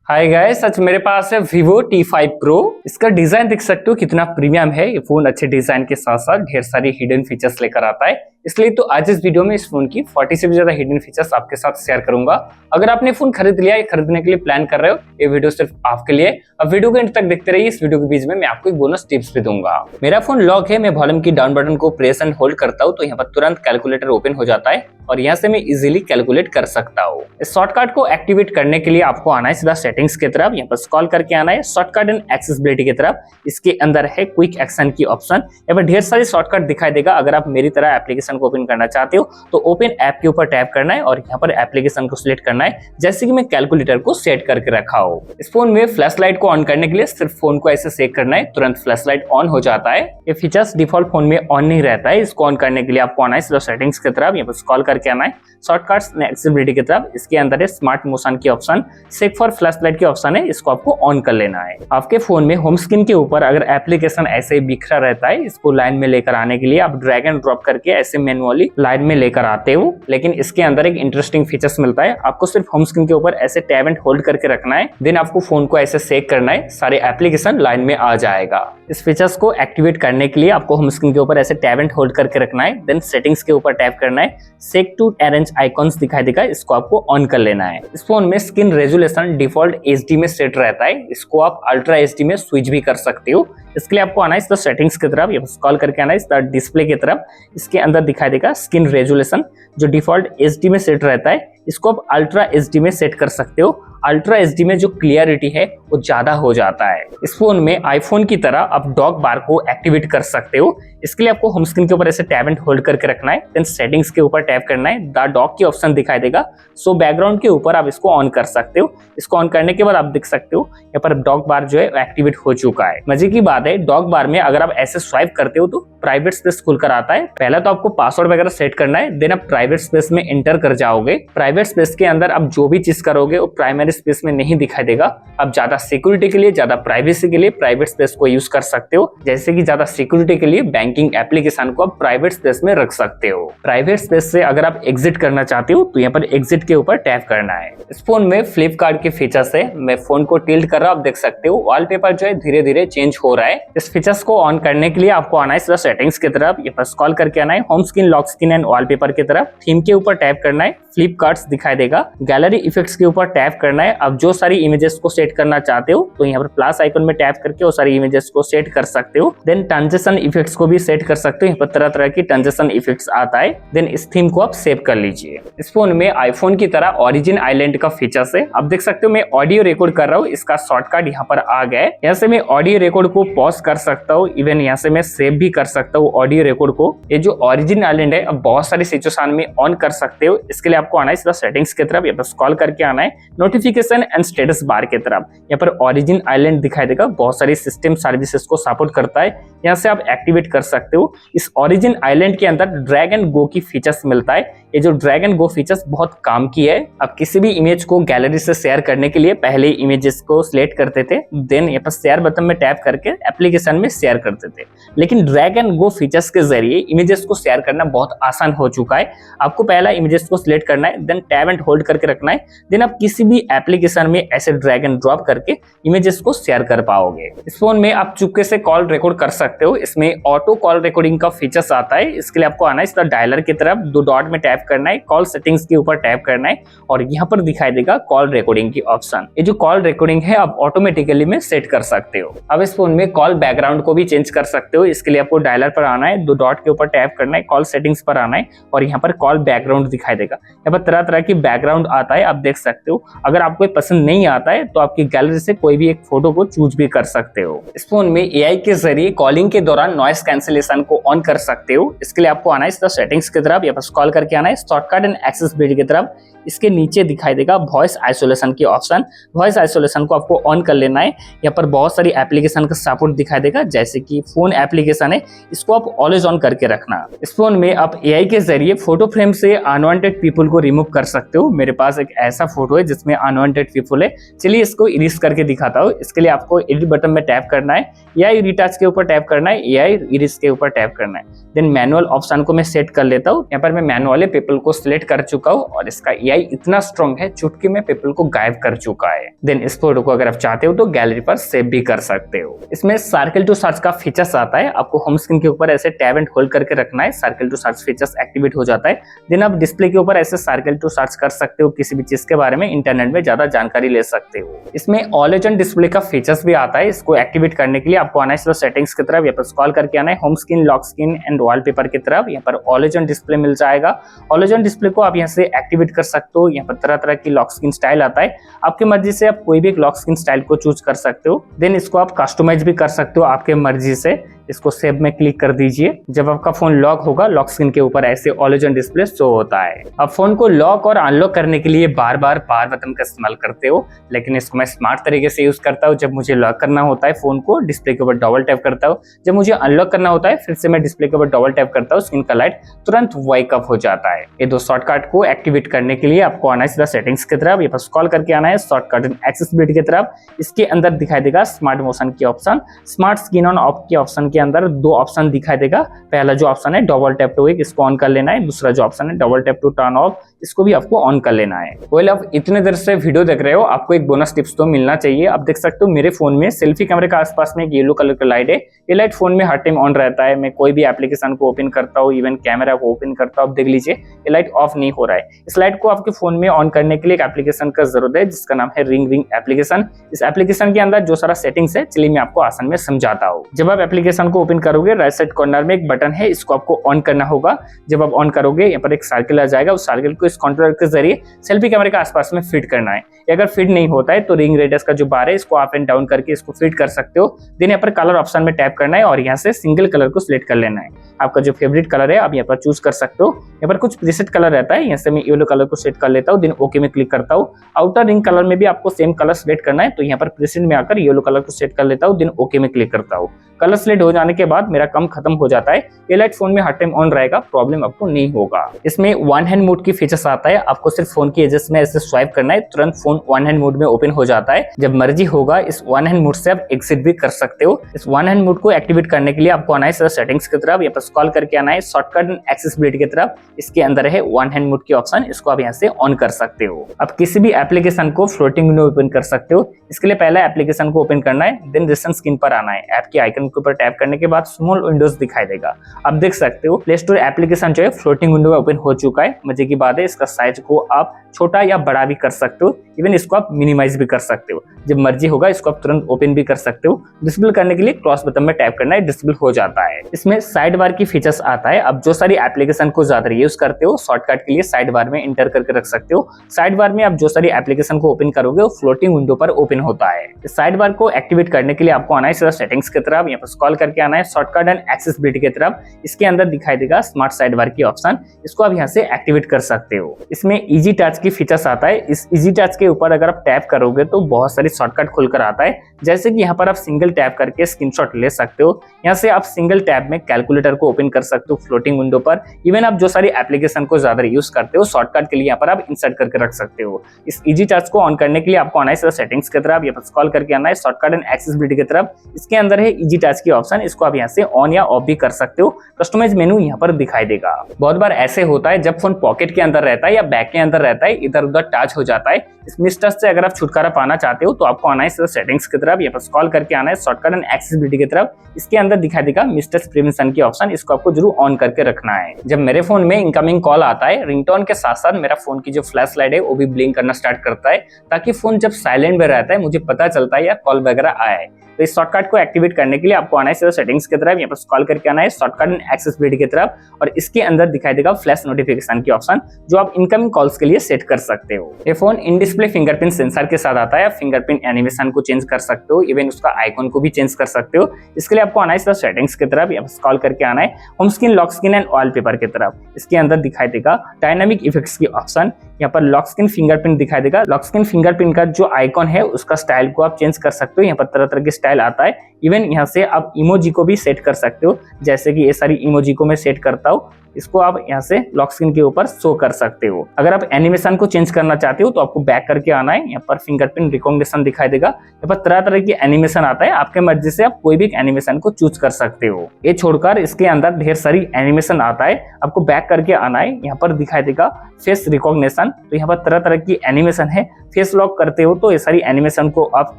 Hi guys, आज मेरे पास है Vivo T5 Pro। इसका डिजाइन देख सकते हो कितना प्रीमियम है। ये फोन अच्छे डिजाइन के साथ साथ ढेर सारी हिडन फीचर्स लेकर आता है, इसलिए तो आज इस वीडियो में इस फोन की 40 से भी ज्यादा हिडन फीचर्स आपके साथ शेयर करूंगा। अगर आपने फोन खरीद लिया या खरीदने के लिए प्लान कर रहे हो, ये वीडियो सिर्फ आपके लिए। अब वीडियो को एंड तक देखते रहिए। इस वीडियो के बीच में मैं आपको एक बोनस टिप्स भी दूंगा। मेरा फोन लॉक है, मैं वॉल्यूम की डाउन बटन को प्रेस एंड होल्ड करता हूँ तो यहाँ पर तुरंत कैलकुलेटर ओपन हो जाता है और यहाँ से मैं इजीली कैलकुलेट कर सकता हूँ। इस शॉर्टकट को एक्टिवेट करने के लिए आपको आना है सीधा सेटिंग्स की तरफ, यहाँ पर स्क्रॉल करके आना है शॉर्टकट एंड एक्सेसिबिलिटी की तरफ। इसके अंदर है क्विक एक्शन की ऑप्शन, यहाँ पर ढेर सारी शॉर्टकट दिखाई देगा। अगर आप मेरी तरह एप्लीकेशन को ओपन करना चाहते हो तो ओपन ऐप के ऊपर टैप करना है और यहाँ पर एप्लीकेशन को सिलेक्ट करना है, जैसे कि मैं कैलकुलेटर को सेट करके रखा हो। इस फोन में फ्लैश लाइट को ऑन करने के लिए सिर्फ फोन को ऐसे सेट करना है, तुरंत फ्लैश लाइट ऑन हो जाता है। ये फीचर्स डिफॉल्ट फोन में ऑन नहीं रहता है। इसको ऑन करने के लिए आपको आना है सीधा सेटिंग्स की तरफ, यहाँ पर स्क्रॉल करके आना है शॉर्टकट्स एंड एक्सेसिबिलिटी की तरफ। इसके अंदर है स्मार्ट मोशन की option, set for flash light की ऑप्शन है, इसको आपको ऑन कर लेना है। आपके फोन में होम स्क्रीन के ऊपर अगर एप्लीकेशन ऐसे ही बिखरा रहता है, इसको लाइन में लेकर आने के लिए आप ड्रैग एंड ड्रॉप करके ऐसे मैनुअली लाइन में लेकर आते हो। लेकिन इसके अंदर एक इंटरेस्टिंग फीचर्स मिलता है। आपको सिर्फ होम स्क्रीन के ऊपर ऐसे टैब एंड होल्ड करके रखना है, देन आपको फोन को ऐसे सेक करना है, सारे एप्लीकेशन लाइन में आ जाएगा। इस फीचर्स को एक्टिवेट करने के लिए आपको होम स्क्रीन के ऊपर ऐसे टैब एंड होल्ड करके रखना है, देन सेटिंग्स के ऊपर टैप करना है, सेक टू अरेंज आइकॉन्स दिखाई देगा, इसको आपको ऑन कर लेना है। इस फोन में स्क्रीन रेजोल्यूशन डिफॉल्ट HD में सेट रहता है, इसको आप अल्ट्रा HD में स्विच भी कर सकते हो। इसके लिए आपको आना है सेटिंग्स की तरफ, स्क्रॉल करके आना है डिस्प्ले की तरफ। इसके अंदर दिखाई देगा स्क्रीन रेजोल्यूशन जो डिफॉल्ट HD में सेट रहता है, इसको आप अल्ट्रा HD में सेट कर सकते हो। अल्ट्रा HD में जो क्लियरिटी है वो ज्यादा हो जाता है। इस फोन में आईफोन की तरह आप डॉक बार को एक्टिवेट कर सकते हो। इसके लिए आपको होम स्क्रीन के ऊपर ऐसे टैब एंड होल्ड करके रखना है, देन सेटिंग्स के ऊपर टैप करना है, द डॉक की ऑप्शन दिखाई देगा, सो बैकग्राउंड के ऊपर आप इसको ऑन कर सकते हो। इसको ऑन करने के बाद आप देख सकते हो यहाँ पर डॉक बार जो है एक्टिवेट हो चुका है। मजे की बात है, डॉक बार में अगर आप ऐसे स्वाइप करते हो तो प्राइवेट स्पेस खुलकर आता है। पहला तो आपको पासवर्ड वगैरह सेट करना है, देन आप प्राइवेट स्पेस में एंटर कर जाओगे। प्राइवेट स्पेस के अंदर आप जो भी चीज करोगे वो प्राइमरी स्पेस में नहीं दिखाई देगा। आप ज्यादा सिक्योरिटी के लिए, ज्यादा प्राइवेसी के लिए प्राइवेट स्पेस को यूज कर सकते हो, जैसे कि ज्यादा सिक्योरिटी के लिए बैंकिंग एप्लीकेशन को आप प्राइवेट स्पेस में रख सकते हो। प्राइवेट स्पेस से अगर आप एग्जिट करना चाहते हो तो यहाँ पर एग्जिट के ऊपर टैप करना है। इस फोन में फ्लिपकार्ट के फीचर्स है, मैं फोन को टिल्ट कर रहा हूं, आप देख सकते हो वॉलपेपर जो है धीरे धीरे चेंज हो रहा है। इस फीचर्स को ऑन करने के लिए आपको आना है सीधा सेटिंग्स की तरफ, ये पर स्क्रॉल करके आना है home screen, lock screen and wallpaper की तरफ। थीम के ऊपर टैप करना है, फ्लिपकार्ट्स दिखाई देगा, गैलरी इफेक्ट्स के ऊपर टैप करना है। अब जो सारी इमेजेस को सेट करना चाहते हो तो यहाँ पर प्लस आइकन में टैप करके वो सारी इमेजेस को सेट कर सकते हो। देन ट्रांजिशन इफेक्ट्स को भी सेट कर सकते हो, यहाँ पर तरह तरह की ट्रांजिशन इफेक्ट्स आता है। देन इस थीम को आप सेव कर लीजिए। इस फोन में आईफोन की तरह ओरिजिन आइलैंड का फीचर्स है। आप देख सकते हो मैं ऑडियो रिकॉर्ड कर रहा हूँ, इसका शॉर्टकट यहाँ पर आ गया है। यहाँ से मैं ऑडियो रिकॉर्ड को पॉज कर सकता हूँ, इवन यहाँ से मैं सेव भी कर सकता हूँ ऑडियो रिकॉर्ड को। ये जो ओरिजिन आइलैंड है अब बहुत सारी सिचुएशन में ऑन कर सकते हो। इसके लिए आपको आना है सीधा सेटिंग्स की तरफ, यहाँ पर स्क्रॉल करके आना है नोटिफिकेशन एंड स्टेटस बार की तरफ। यहाँ पर ओरिजिन आइलैंड दिखाई देगा, बहुत सारी सिस्टम सर्विसेज को सपोर्ट करता है, यहाँ से आप एक्टिवेट कर सकते हो। इस ओरिजिन आइलैंड के अंदर ड्रैग एंड गो की फीचर्स मिलता है। ये जो ड्रैग एंड गो फीचर्स बहुत काम की है। आप किसी भी इमेज को गैलरी से शेयर करने के लिए पहले इमेजेस को सिलेक्ट करते थे, देन यहाँ पर शेयर बटन में टैप करके एप्लीकेशन में शेयर करते थे। लेकिन ड्रैग एंड गो फीचर्स के जरिए इमेजेस को शेयर करना बहुत आसान हो चुका है। आपको पहला इमेजेस को सिलेक्ट करना है, देन टैब एंड होल्ड करके रखना है, देन आप किसी भी एप्लीकेशन में ऐसे ड्रैग एंड ड्रॉप करके इमेजेस को शेयर कर पाओगे। इस फोन में आप चुपके से कॉल रिकॉर्ड कर सकते हो, इसमें ऑटो कॉल रिकॉर्डिंग का फीचर्स आता है। इसके लिए आपको आना है इसका डायलर की तरफ, दो डॉट में टैप करना है, कॉल सेटिंग्स के ऊपर टैप करना है और यहाँ पर दिखाई देगा कॉल रिकॉर्डिंग की ऑप्शन। ये जो कॉल रिकॉर्डिंग है आप ऑटोमेटिकली में सेट कर सकते हो। अब इस फोन में कॉल बैकग्राउंड को भी चेंज कर सकते हो। इसके लिए आपको डायलर पर आना है, दो डॉट के ऊपर टैप करना है, कॉल सेटिंग्स पर आना है और यहाँ पर कॉल बैकग्राउंड दिखाई देगा। यहाँ पर तरह तरह की बैकग्राउंड आता है, आप देख सकते हो। अगर आपको पसंद नहीं आता है तो आपकी गैलरी से कोई भी एक फोटो को चूज भी कर सकते हो। इस फोन में AI के जरिए कॉलिंग के दौरान नॉइस कैंसिलेशन को ऑन कर सकते हो। इसके लिए आपको आना है सेटिंग्स की तरफ, यहाँ पर स्क्रॉल करके आना है शॉर्टकट एंड एक्सेसिबिलिटी की तरफ। इसके नीचे दिखाई देगा वॉइस आइसोलेशन की ऑप्शन। वॉइस आइसोलेशन को आपको ऑन कर लेना है। यहाँ पर बहुत सारी एप्लीकेशन का सपोर्ट दिखाई देगा, जैसे कि फोन एप्लीकेशन है, इसको आप ऑलवेज ऑन करके रखना। इस फोन में आप AI के जरिए फोटो फ्रेम से अनवांटेड पीपल को रिमूव कर सकते हो। मेरे पास एक ऐसा फोटो है जिसमें अनवांटेड पीपल है, चलिए इसको इरेज करके दिखाता हूँ। इसके लिए आपको एडिट बटन में टैप करना है या रिटच के ऊपर टैप करना है, AI इरेज के ऊपर टैप करना है। देन मैनुअल ऑप्शन को मैं सेट कर लेता हूँ। यहाँ पर मैं मैनुअली पीपल को सिलेक्ट कर चुका हूँ और इसका AI इतना स्ट्रॉन्ग है, चुटकी में पीपल को गायब कर चुका है। देन इस फोटो को अगर आप चाहते हो तो गैलरी पर सेव भी कर सकते हो। इसमें सर्कल टू सर्च का फीचर्स आता है। आपको होम स्क्रीन के ऊपर ऐसे टैब एंड होल्ड करके रखना है, circle to search features activate हो जाता है। देन आप डिस्प्ले के ऊपर ऐसे सर्कल टू सर्च कर सकते हो, किसी भी चीज के बारे में इंटरनेट में ज्यादा जानकारी ले सकते हो। इसमें ऑलवेज ऑन डिस्प्ले का फीचर्स भी आता है। इसको एक्टिवेट करने के लिए आपको आना है सेटिंग्स की तरफ, यहाँ पर स्क्रॉल करके आना है home screen, lock screen and wallpaper की तरफ। यहाँ पर ऑलवेज ऑन डिस्प्ले मिल जाएगा। ऑलवेज ऑन डिस्प्ले को आप यहाँ से एक्टिवेट कर सकते हो। यहाँ पर तरह तरह की लॉक स्क्रीन स्टाइल आता है, आपकी मर्जी से आप कोई भी एक लॉक स्क्रीन स्टाइल को चूज कर सकते हो। देन इसको आप कस्टमाइज भी कर सकते हो आपके मर्जी से। इसको सेव में क्लिक कर दीजिए। जब आपका फोन लॉक होगा, लॉक स्क्रीन के ऊपर ऐसे ऑलवेज ऑन डिस्प्ले शो होता है। अब फोन को लॉक और अनलॉक करने के लिए बार बार पावर बटन का इस्तेमाल करते हो, लेकिन इसको मैं स्मार्ट तरीके से यूज करता हूँ। जब मुझे लॉक करना होता है फोन को, डिस्प्ले के ऊपर डबल टैप करता हूँ। जब मुझे अनलॉक करना होता है, फिर से मैं डिस्प्ले के ऊपर डबल टैप करता हूँ। स्क्रीन का लाइट तुरंत वाइक अप हो जाता है। ये दो शॉर्टकट को एक्टिवेट करने के लिए आपको आना है सीधा सेटिंग्स की तरफ, यहाँ पर स्क्रॉल करके आना है शॉर्टकट एंड एक्सेसिबिलिटी की तरफ। इसके अंदर दिखाई देगा स्मार्ट मोशन की option. Smart screen on off के ऑप्शन के अंदर दो ऑप्शन दिखाई देगा। पहला जो ऑप्शन है डबल टैप टू वेक, इसको ऑन कर लेना है। दूसरा जो ऑप्शन है double tap to turn off, इसको भी आपको ऑन कर लेना है। वेल, आप इतने देर से वीडियो देख रहे हो, आपको एक बोनस टिप्स तो मिलना चाहिए। आप देख सकते हो मेरे फोन में सेल्फी कैमरे के आसपास में एक येलो कलर का लाइट है। ये लाइट फोन में हर टाइम ऑन रहता है। मैं कोई भी एप्लीकेशन को ओपन करता हूँ, इवन कैमरा को ओपन करता हूँ, आप देख लीजिए ये लाइट ऑफ नहीं हो रहा है। इस लाइट को आपके फोन में ऑन करने के लिए एक एप्लीकेशन का जरूरत है, जिसका नाम है रिंग रिंग एप्लीकेशन। इस एप्लीकेशन के अंदर जो सारा सेटिंग्स है, चलिए मैं आपको आसान में समझाता हूँ। जब आप एप्लीकेशन को ओपन करोगे, राइट साइड कॉर्नर में एक बटन है, इसको आपको ऑन करना होगा। जब आप ऑन करोगे, यहाँ पर एक सर्कल आ जाएगा। उस सर्कल को इस कंट्रोलर के जरिए सेल्फी कैमरे के आसपास में फिट करना है। अगर फिट नहीं होता है तो रिंग रेडियस का जो बार है, इसको अप एंड डाउन करके इसको फिट कर सकते हो। देन यहाँ पर कलर ऑप्शन में टैप करना है और यहाँ से सिंगल कलर को सिलेक्ट कर लेना है। आपका जो फेवरेट कलर है आप यहाँ पर चूज कर सकते हो। यहाँ पर कुछ प्रीसेट कलर रहता है, यहाँ से मैं येलो कलर को सेट कर लेता हूँ। देन ओके में क्लिक करता हूँ। आउटर रिंग कलर में भी आपको सेम कलर सिलेक्ट करना है, तो यहाँ पर प्रीसेट में आकर येलो कलर को सेट कर लेता हूँ। देन ओके में क्लिक करता हूँ। कलर सिलेक्ट हो जाने के बाद मेरा काम खत्म हो जाता है। ये लाइट फोन में हर टाइम ऑन रहेगा, प्रॉब्लम आपको नहीं होगा। इसमें वन हैंड मोड की फीचर्स आता है। आपको सिर्फ फोन की एजेस में ऐसे स्वाइप करना है, तुरंत फोन वन हैंड मोड में ओपन हो जाता है। जब मर्जी होगा इस वन हैंड मोड से आप एग्जिट भी कर सकते हो। इस वन हैंड मोड को एक्टिवेट करने के लिए आपको आना है सेटिंग्स की तरफ, यहाँ पर स्क्रॉल करके आना है शॉर्टकट एंड एक्सेसिबिलिटी की तरफ। इसके अंदर है वन हैंड मोड की ऑप्शन, इसको आप यहाँ से ऑन कर सकते हो। आप किसी भी एप्लीकेशन को फ्लोटिंग विंडो ओपन कर सकते हो। इसके लिए पहले एप्लीकेशन को ओपन करना है, देन रिसेंट स्क्रीन पर आना है। ऐप के आइकन के ऊपर टैप करने के बाद स्मॉल विंडोज दिखाई देगा। आप देख सकते हो प्ले स्टोर एप्लीकेशन जो है फ्लोटिंग विंडो में ओपन हो चुका है। मजे की बात है, इसका साइज को आप छोटा या बड़ा भी कर सकते हो, इवन इसको आप मिनिमाइज भी कर सकते हो। जब मर्जी होगा इसको आप तुरंत ओपन भी कर सकते हो। डिसेबल करने के लिए क्रॉस बटन में टैप करना है, डिसेबल हो जाता है। इसमें साइड बार की फीचर्स आता है। अब जो सारी एप्लीकेशन को ज्यादा यूज करते हो, शॉर्टकट के लिए साइड बार में इंटर करके रख सकते हो। साइड बार में आप जो सारी एप्लीकेशन को ओपन करोगे वो फ्लोटिंग विंडो पर ओपन होता है। इस साइड बार को एक्टिवेट करने के लिए आपको आना है सीधा सेटिंग्स की तरफ, यहाँ पर स्क्रॉल करके आना है शॉर्टकट एंड एक्सेसिबिलिटी की तरफ। इसके अंदर दिखाई देगा स्मार्ट साइड बार की ऑप्शन, इसको आप यहाँ से एक्टिवेट कर सकते हो। इसमें इजी टच की फीचर्स आता है। इस इजी टच के ऊपर अगर आप टैप करोगे तो बहुत सारी शॉर्टकट खुलकर आता है, जैसे कि यहाँ पर आप सिंगल टैप करके स्क्रीनशॉट ले सकते हो। यहाँ से आप सिंगल टैप में कैलकुलेटर को ओपन कर सकते हो फ्लोटिंग विंडो पर। इवन आप जो सारी एप्लीकेशन को ज्यादा यूज करते हो, शॉर्टकट के लिए यहाँ पर आप इंसर्ट करके रख सकते हो। इस इजी टच को ऑन करने के लिए आपको आना है सेटिंग्स की तरफ, यहाँ पर स्क्रॉल करके आना है शॉर्टकट एंड एक्सेसिबिलिटी की तरफ। इसके अंदर है इजी टच की ऑप्शन, इसको आप यहाँ से ऑन या ऑफ भी कर सकते हो। कस्टमाइज मेनू यहाँ पर दिखाई देगा। बहुत बार ऐसे होता है जब फोन पॉकेट के अंदर रहता है या बैग के अंदर रहता है, इधर उधर टच हो जाता है। इस मिस टच से अगर आप छुटकारा पाना चाहते हो तो आपको आना है सेटिंग्स की तरफ, यहाँ पर स्क्रॉल करके आना है शॉर्टकट एंड एक्सेसिबिलिटी की तरफ। इसके अंदर दिखाई देगा मिस टच प्रिवेंशन की ऑप्शन, इसको आपको जरूर ऑन करके रखना है। जब मेरे फोन में इनकमिंग कॉल आता है, रिंगटोन के साथ साथ मेरा फोन की जो फ्लैश लाइट है वो भी ब्लिंक करना स्टार्ट करता है, ताकि फोन जब साइलेंट में रहता है मुझे पता चलता है या कॉल वगैरह आया है। तो इस शॉर्टकट को एक्टिवेट करने के लिए आपको आना है सेटिंग्स की तरफ, यहाँ पर स्क्रॉल करके आना है शॉर्टकट एंड एक्सेसिबिलिटी की तरफ, और इसके अंदर दिखाई देगा फ्लैश नोटिफिकेशन की ऑप्शन, जो आप इनकमिंग कॉल्स के लिए सेट कर सकते हो। ये phone in display fingerprint sensor के साथ आता है। फिंगरप्रिंट एनिमेशन को चेंज कर सकते हो, इवन उसका आइकन को भी चेंज कर सकते हो। इसके लिए आपको आना है सेटिंग्स की तरफ, यहाँ पर स्क्रॉल करके आना है home screen, lock screen and wallpaper की तरफ। इसके अंदर दिखाई देगा डायनामिक इफेक्ट्स की ऑप्शन, यहाँ पर लॉक स्क्रीन फिंगरप्रिंट दिखाई देगा। लॉक स्क्रीन फिंगरप्रिंट का जो आइकॉन है उसका स्टाइल को आप चेंज कर सकते हो। यहाँ पर तरह तरह के स्टाइल आता है। इवन यहाँ से आप इमोजी को भी सेट कर सकते हो, जैसे कि ये सारी इमोजी को मैं सेट करता हूँ, इसको आप यहाँ से लॉक स्क्रीन के ऊपर शो कर सकते हो। अगर आप एनिमेशन को चेंज करना चाहते हो तो आपको बैक करके आना है, यहाँ पर फिंगरप्रिंट रिकॉग्निशन दिखाई देगा, यहाँ पर तरह तरह की एनिमेशन आता है, आपके मर्जी से आप कोई भी एनिमेशन को चूज कर सकते हो। ये छोड़कर इसके अंदर ढेर सारी एनिमेशन आता है, आपको बैक करके आना है, यहाँ पर दिखाई देगा फेस रिकॉग्निशन, तो यहाँ पर तरह तरह की एनिमेशन है। फेस लॉक करते हो तो ये सारी एनिमेशन को आप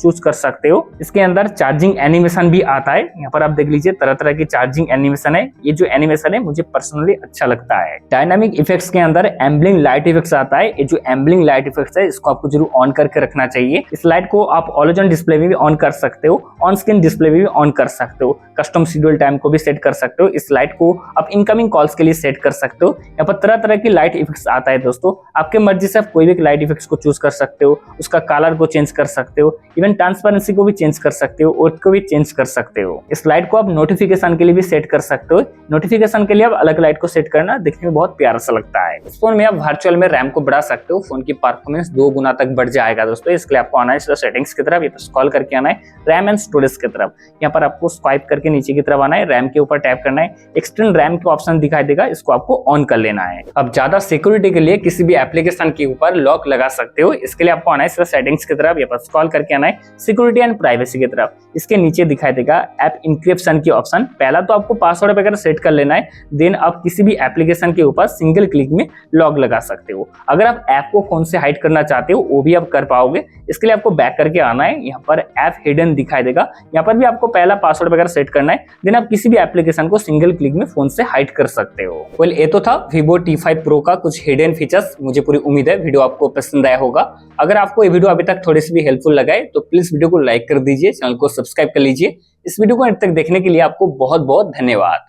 चूज कर सकते हो। इसके अंदर चार्जिंग एनिमेशन भी आता है, यहाँ पर आप देख लीजिए तरह तरह की चार्जिंग एनिमेशन है। ये जो एनिमेशन है मुझे पर्सनली अच्छा लगता है। डायनामिक इफेक्ट्स के अंदर एम्बलिंग लाइट इफेक्ट्स आता है। ये जो एम्बलिंग लाइट इफेक्ट्स है इसको आपको जरूर ऑन करके रखना चाहिए। इस लाइट को आप ऑलवेज ऑन डिस्प्ले में भी ऑन कर सकते हो, ऑन स्क्रीन डिस्प्ले में भी ऑन कर सकते हो, कस्टम शेड्यूल टाइम को भी सेट कर सकते हो। इस लाइट को आप इनकमिंग कॉल्स के लिए सेट कर सकते हो। यहाँ पर तरह तरह की लाइट इफेक्ट्स आता है दोस्तों, आपके मर्जी से आप कोई भी लाइट इफेक्ट्स को चूज कर सकते हो, उसका कलर को चेंज कर सकते हो, इवन ट्रांसपेरेंसी को भी चेंज कर सकते हो, और को भी चेंज कर सकते हो। इस लाइट को आप नोटिफिकेशन के लिए भी सेट कर सकते हो। नोटिफिकेशन के लिए आप अलग लाइट को सेट करना देखने में बहुत प्यारा सा लगता है। इस फोन में आप वर्चुअल में रैम को बढ़ा सकते हो, फोन की परफॉर्मेंस 2 गुना तक बढ़ जाएगा दोस्तों। इसके लिए आपको आना है सेटिंग्स की तरफ, ये स्क्रॉल करके आना है रैम एंड स्टोरेज की तरफ, यहाँ पर आपको स्वाइप करके नीचे की तरफ आना है, रैम के ऊपर टैप करना है, एक्सटेंड रैम का ऑप्शन दिखाई देगा, इसको आपको ऑन कर लेना है। अब ज्यादा सिक्योरिटी के लिए किसी भी एप्लीकेशन के ऊपर लॉक लगा सकते हो, इसके लिए आपको आना है सेटिंग्स की तरफ, यहाँ पर स्क्रॉल करके आना है सिक्योरिटी एंड प्राइवेसी की तरफ, इसके नीचे दिखाई देगा ऐप इंक्रिप्शन की ऑप्शन। पहला तो आपको पासवर्ड वगैरह सेट कर लेना है, देन आप किसी भी एप्लीकेशन के ऊपर सिंगल क्लिक में लॉक लगा सकते हो। अगर आप ऐप को फोन से हाइड करना चाहते हो वो भी आप कर पाओगे। इसके लिए आपको बैक करके आना है, यहाँ पर ऐप हिडन दिखाई देगा, यहाँ पर भी आपको पहला पासवर्ड वगैरह सेट करना है, देन आप किसी भी एप्लीकेशन को सिंगल क्लिक में फोन से हाइड कर सकते हो। वेल, ये तो था Vivo T5 Pro का कुछ हिडन फीचर्स। मुझे पूरी उम्मीद है वीडियो आपको पसंद आया होगा। अगर आपको ये वीडियो अभी तक थोड़ी सी भी हेल्पफुल लगा है तो प्लीज वीडियो को लाइक कर दीजिए, चैनल को सब्सक्राइब कर लीजिए। इस वीडियो को अंत तक देखने के लिए आपको बहुत बहुत धन्यवाद।